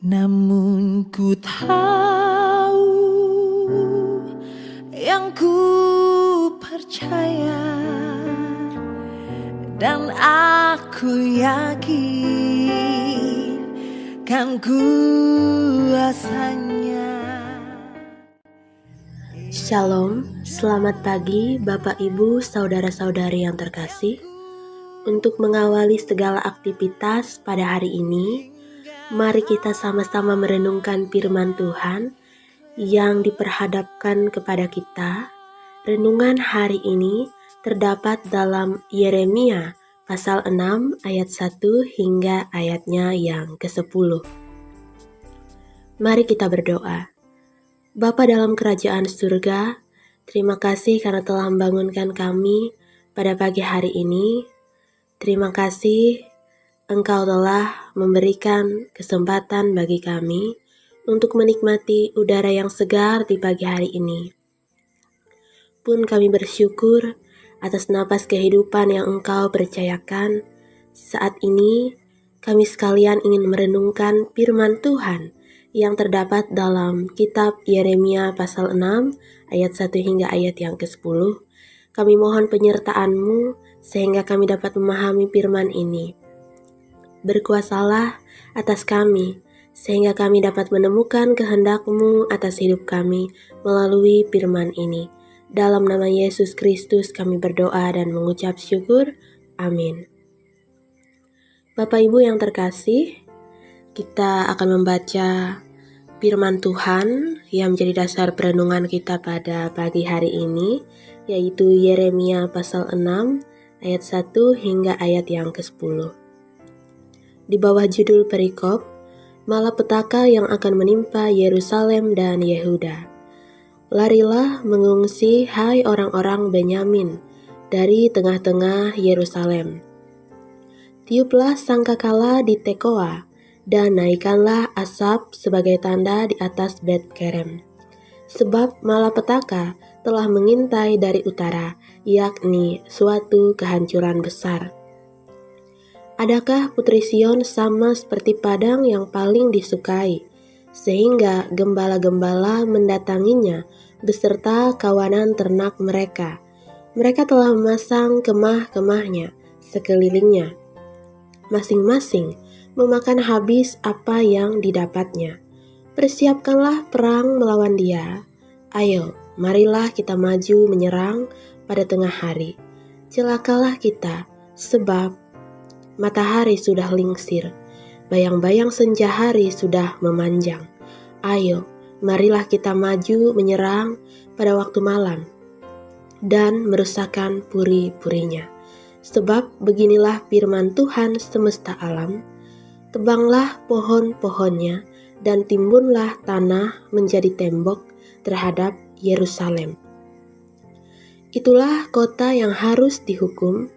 Namun ku tahu yang ku percaya, dan aku yakin kan kuasanya. Shalom, selamat pagi Bapak Ibu Saudara-saudari yang terkasih. Untuk mengawali segala aktivitas pada hari ini, mari kita sama-sama merenungkan firman Tuhan yang diperhadapkan kepada kita. Renungan hari ini terdapat dalam Yeremia pasal 6 ayat 1 hingga ayatnya yang ke-10. Mari kita berdoa. Bapa dalam kerajaan surga, terima kasih karena telah membangunkan kami pada pagi hari ini. Terima kasih Engkau telah memberikan kesempatan bagi kami untuk menikmati udara yang segar di pagi hari ini. Pun kami bersyukur atas napas kehidupan yang Engkau percayakan. Saat ini kami sekalian ingin merenungkan firman Tuhan yang terdapat dalam kitab Yeremia pasal 6 ayat 1 hingga ayat yang ke-10. Kami mohon penyertaan-Mu sehingga kami dapat memahami firman ini. Berkuasalah atas kami sehingga kami dapat menemukan kehendak-Mu atas hidup kami melalui firman ini. Dalam nama Yesus Kristus kami berdoa dan mengucap syukur. Amin. Bapak Ibu yang terkasih, kita akan membaca firman Tuhan yang menjadi dasar perenungan kita pada pagi hari ini, yaitu Yeremia pasal 6 ayat 1 hingga ayat yang ke-10. Di bawah judul perikop, malapetaka yang akan menimpa Yerusalem dan Yehuda. Larilah mengungsi, hai orang-orang Benyamin, dari tengah-tengah Yerusalem. Tiuplah sangkakala di Tekoa, dan naikkanlah asap sebagai tanda di atas Bet-Kerem. Sebab malapetaka telah mengintai dari utara, yakni suatu kehancuran besar. Adakah Putri Sion sama seperti padang yang paling disukai, sehingga gembala-gembala mendatanginya beserta kawanan ternak mereka? Mereka telah memasang kemah-kemahnya sekelilingnya, masing-masing memakan habis apa yang didapatnya. Persiapkanlah perang melawan dia. Ayo, marilah kita maju menyerang pada tengah hari. Celakalah kita, sebab matahari sudah lingsir, bayang-bayang senja hari sudah memanjang. Ayo, marilah kita maju menyerang pada waktu malam dan merusakkan puri-purinya. Sebab beginilah firman Tuhan semesta alam, tebanglah pohon-pohonnya dan timbunlah tanah menjadi tembok terhadap Yerusalem. Itulah kota yang harus dihukum,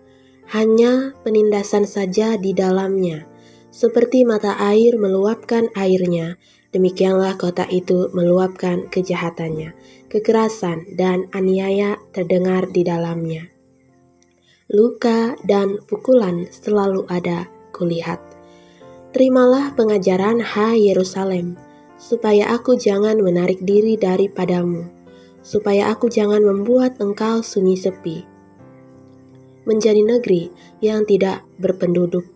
hanya penindasan saja di dalamnya. Seperti mata air meluapkan airnya, demikianlah kota itu meluapkan kejahatannya. Kekerasan dan aniaya terdengar di dalamnya. Luka dan pukulan selalu ada kulihat. Terimalah pengajaran, hai Yerusalem, supaya aku jangan menarik diri daripadamu, supaya aku jangan membuat engkau sunyi sepi, menjadi negeri yang tidak berpenduduk.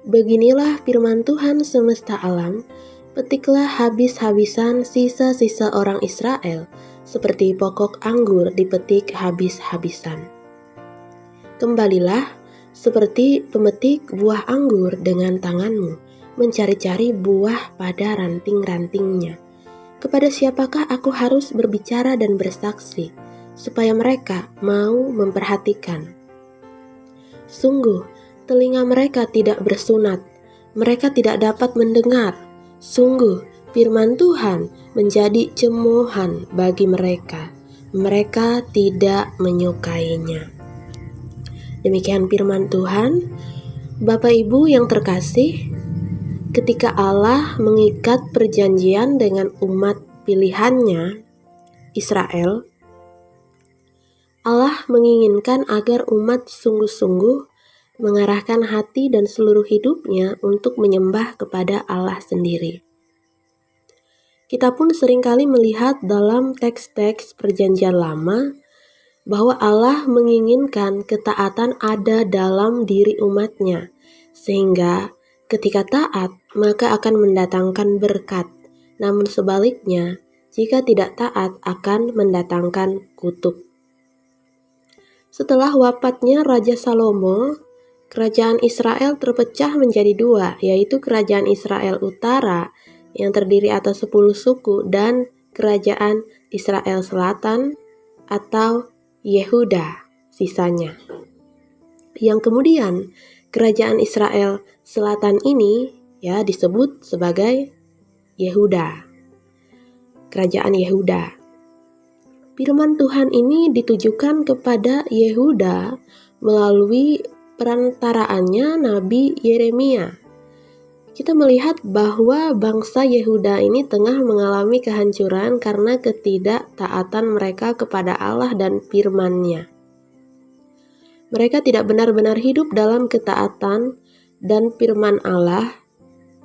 Beginilah firman Tuhan semesta alam, petiklah habis-habisan sisa-sisa orang Israel, seperti pokok anggur dipetik habis-habisan. Kembalilah seperti pemetik buah anggur dengan tanganmu, mencari-cari buah pada ranting-rantingnya. Kepada siapakah aku harus berbicara dan bersaksi, supaya mereka mau memperhatikan? Sungguh, telinga mereka tidak bersunat, mereka tidak dapat mendengar. Sungguh, firman Tuhan menjadi cemoohan bagi mereka, mereka tidak menyukainya. Demikian firman Tuhan. Bapak Ibu yang terkasih, ketika Allah mengikat perjanjian dengan umat pilihannya, Israel, Allah menginginkan agar umat sungguh-sungguh mengarahkan hati dan seluruh hidupnya untuk menyembah kepada Allah sendiri. Kita pun seringkali melihat dalam teks-teks Perjanjian Lama bahwa Allah menginginkan ketaatan ada dalam diri umatnya, sehingga ketika taat maka akan mendatangkan berkat, namun sebaliknya jika tidak taat akan mendatangkan kutuk. Setelah wafatnya Raja Salomo, kerajaan Israel terpecah menjadi dua, yaitu kerajaan Israel Utara yang terdiri atas 10 suku dan kerajaan Israel Selatan atau Yehuda sisanya. Yang kemudian kerajaan Israel Selatan ini disebut sebagai Yehuda. Kerajaan Yehuda. Firman Tuhan ini ditujukan kepada Yehuda melalui perantaraannya Nabi Yeremia. Kita melihat bahwa bangsa Yehuda ini tengah mengalami kehancuran karena ketidaktaatan mereka kepada Allah dan firman-Nya. Mereka tidak benar-benar hidup dalam ketaatan dan firman Allah.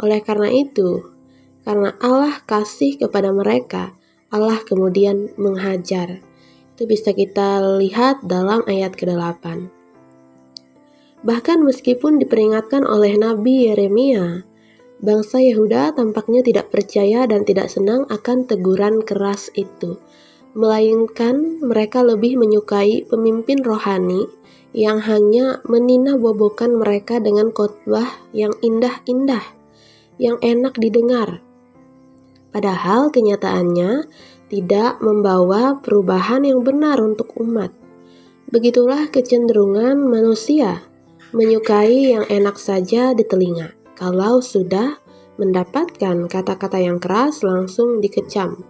Oleh karena itu, karena Allah kasih kepada mereka, Allah kemudian menghajar. Itu bisa kita lihat dalam ayat ke-8. Bahkan meskipun diperingatkan oleh Nabi Yeremia, bangsa Yehuda tampaknya tidak percaya dan tidak senang akan teguran keras itu, melainkan mereka lebih menyukai pemimpin rohani yang hanya menina-bobokan mereka dengan khotbah yang indah-indah, yang enak didengar. Padahal kenyataannya tidak membawa perubahan yang benar untuk umat. Begitulah kecenderungan manusia, menyukai yang enak saja di telinga. Kalau sudah mendapatkan kata-kata yang keras langsung dikecam.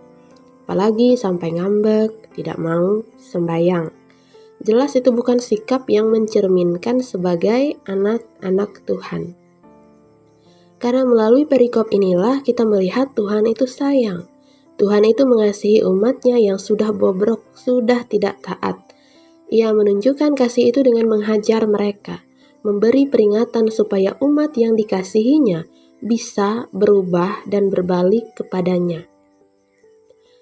Apalagi sampai ngambek, tidak mau sembahyang. Jelas itu bukan sikap yang mencerminkan sebagai anak-anak Tuhan. Karena melalui perikop inilah kita melihat Tuhan itu sayang. Tuhan itu mengasihi umatnya yang sudah bobrok, sudah tidak taat. Ia menunjukkan kasih itu dengan menghajar mereka, memberi peringatan supaya umat yang dikasihinya bisa berubah dan berbalik kepadanya.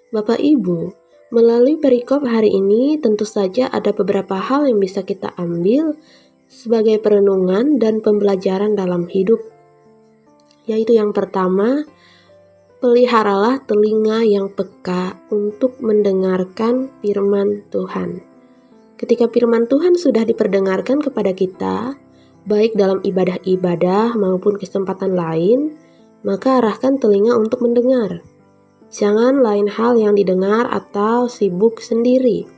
Bapak Ibu, melalui perikop hari ini tentu saja ada beberapa hal yang bisa kita ambil sebagai perenungan dan pembelajaran dalam hidup. Yaitu yang pertama, peliharalah telinga yang peka untuk mendengarkan firman Tuhan. Ketika firman Tuhan sudah diperdengarkan kepada kita, baik dalam ibadah-ibadah maupun kesempatan lain, maka arahkan telinga untuk mendengar. Jangan lain hal yang didengar atau sibuk sendiri,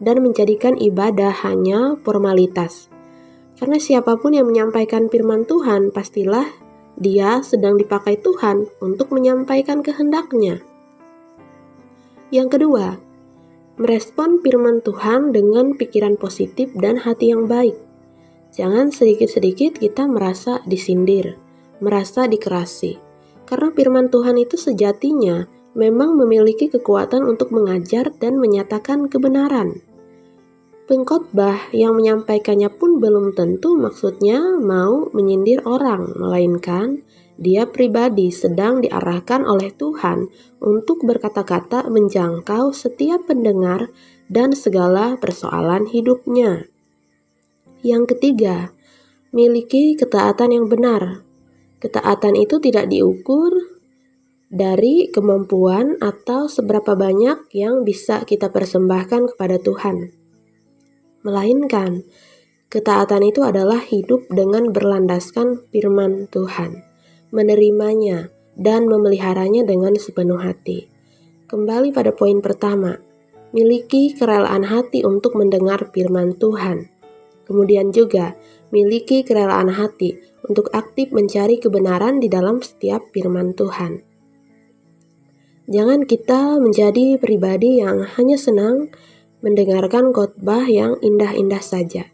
dan menjadikan ibadah hanya formalitas. Karena siapapun yang menyampaikan firman Tuhan, pastilah dia sedang dipakai Tuhan untuk menyampaikan kehendak-Nya. Yang kedua, merespon firman Tuhan dengan pikiran positif dan hati yang baik. Jangan sedikit-sedikit kita merasa disindir, merasa dikerasi. Karena firman Tuhan itu sejatinya memang memiliki kekuatan untuk mengajar dan menyatakan kebenaran. Pengkhotbah yang menyampaikannya pun belum tentu maksudnya mau menyindir orang, melainkan dia pribadi sedang diarahkan oleh Tuhan untuk berkata-kata menjangkau setiap pendengar dan segala persoalan hidupnya. Yang ketiga, miliki ketaatan yang benar. Ketaatan itu tidak diukur dari kemampuan atau seberapa banyak yang bisa kita persembahkan kepada Tuhan. Melainkan, ketaatan itu adalah hidup dengan berlandaskan firman Tuhan, menerimanya, dan memeliharanya dengan sepenuh hati. Kembali pada poin pertama, miliki kerelaan hati untuk mendengar firman Tuhan. Kemudian juga, miliki kerelaan hati untuk aktif mencari kebenaran di dalam setiap firman Tuhan. Jangan kita menjadi pribadi yang hanya senang mendengarkan khotbah yang indah-indah saja.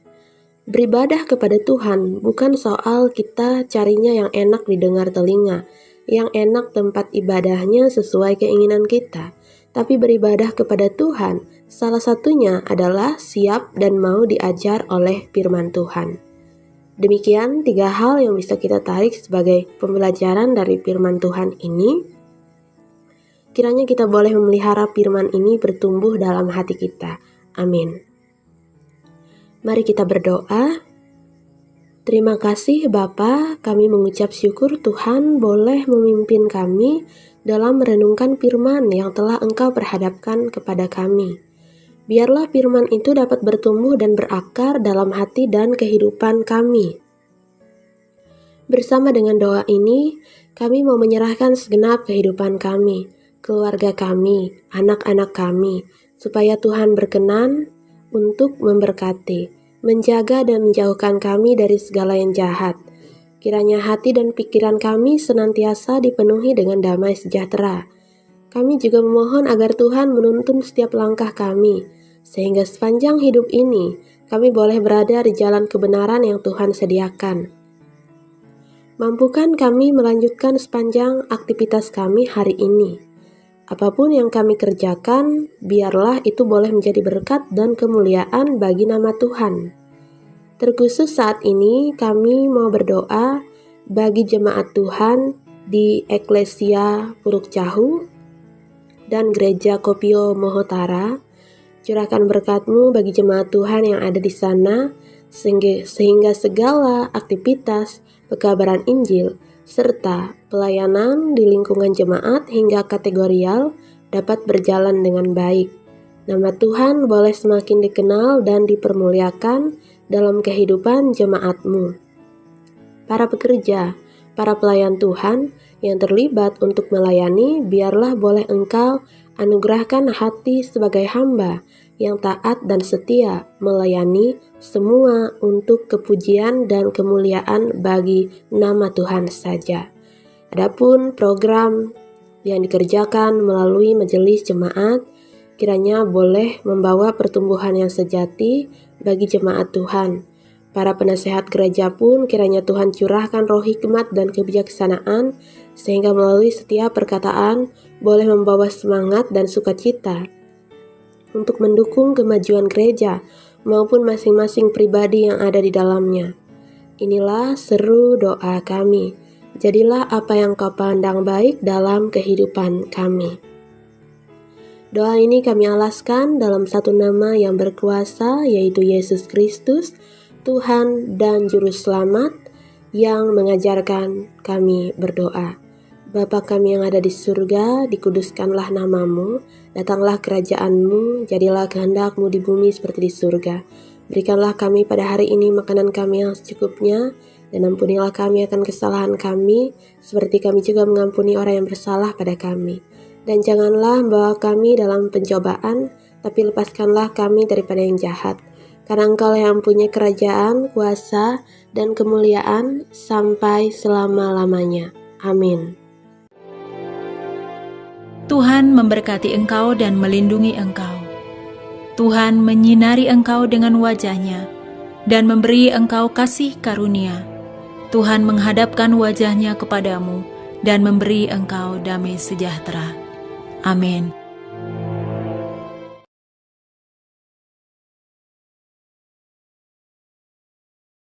Beribadah kepada Tuhan bukan soal kita carinya yang enak didengar telinga, yang enak tempat ibadahnya sesuai keinginan kita, tapi beribadah kepada Tuhan salah satunya adalah siap dan mau diajar oleh firman Tuhan. Demikian 3 hal yang bisa kita tarik sebagai pembelajaran dari firman Tuhan ini. Kiranya kita boleh memelihara firman ini bertumbuh dalam hati kita. Amin. Mari kita berdoa. Terima kasih Bapa, kami mengucap syukur Tuhan boleh memimpin kami dalam merenungkan firman yang telah Engkau perhadapkan kepada kami. Biarlah firman itu dapat bertumbuh dan berakar dalam hati dan kehidupan kami. Bersama dengan doa ini, kami mau menyerahkan segenap kehidupan kami, keluarga kami, anak-anak kami, supaya Tuhan berkenan untuk memberkati, menjaga dan menjauhkan kami dari segala yang jahat. Kiranya hati dan pikiran kami senantiasa dipenuhi dengan damai sejahtera. Kami juga memohon agar Tuhan menuntun setiap langkah kami, sehingga sepanjang hidup ini kami boleh berada di jalan kebenaran yang Tuhan sediakan. Mampukan kami melanjutkan sepanjang aktivitas kami hari ini. Apapun yang kami kerjakan, biarlah itu boleh menjadi berkat dan kemuliaan bagi nama Tuhan. Terkhusus saat ini kami mau berdoa bagi jemaat Tuhan di Eklesia Puruk Cahu dan Gereja Kopio Mohotara. Curahkan berkat-Mu bagi jemaat Tuhan yang ada di sana, sehingga segala aktivitas pekabaran Injil serta pelayanan di lingkungan jemaat hingga kategorial dapat berjalan dengan baik. Nama Tuhan boleh semakin dikenal dan dipermuliakan dalam kehidupan jemaat-Mu. Para pekerja, para pelayan Tuhan yang terlibat untuk melayani, biarlah boleh Engkau anugerahkan hati sebagai hamba yang taat dan setia melayani semua untuk kepujian dan kemuliaan bagi nama Tuhan saja. Adapun program yang dikerjakan melalui majelis jemaat, kiranya boleh membawa pertumbuhan yang sejati bagi jemaat Tuhan. Para penasehat gereja pun kiranya Tuhan curahkan roh hikmat dan kebijaksanaan, sehingga melalui setiap perkataan boleh membawa semangat dan sukacita untuk mendukung kemajuan gereja maupun masing-masing pribadi yang ada di dalamnya. Inilah seru doa kami. Jadilah apa yang Kau pandang baik dalam kehidupan kami. Doa ini kami alaskan dalam satu nama yang berkuasa, yaitu Yesus Kristus, Tuhan dan Juru Selamat, yang mengajarkan kami berdoa. Bapa kami yang ada di surga, dikuduskanlah nama-Mu, datanglah kerajaan-Mu, jadilah kehendak-Mu di bumi seperti di surga. Berikanlah kami pada hari ini makanan kami yang secukupnya, dan ampunilah kami akan kesalahan kami, seperti kami juga mengampuni orang yang bersalah pada kami. Dan janganlah membawa kami dalam pencobaan, tapi lepaskanlah kami daripada yang jahat. Karena Engkau yang mempunyai kerajaan, kuasa, dan kemuliaan sampai selama-lamanya. Amin. Tuhan memberkati engkau dan melindungi engkau. Tuhan menyinari engkau dengan wajah-Nya dan memberi engkau kasih karunia. Tuhan menghadapkan wajah-Nya kepadamu dan memberi engkau damai sejahtera. Amin.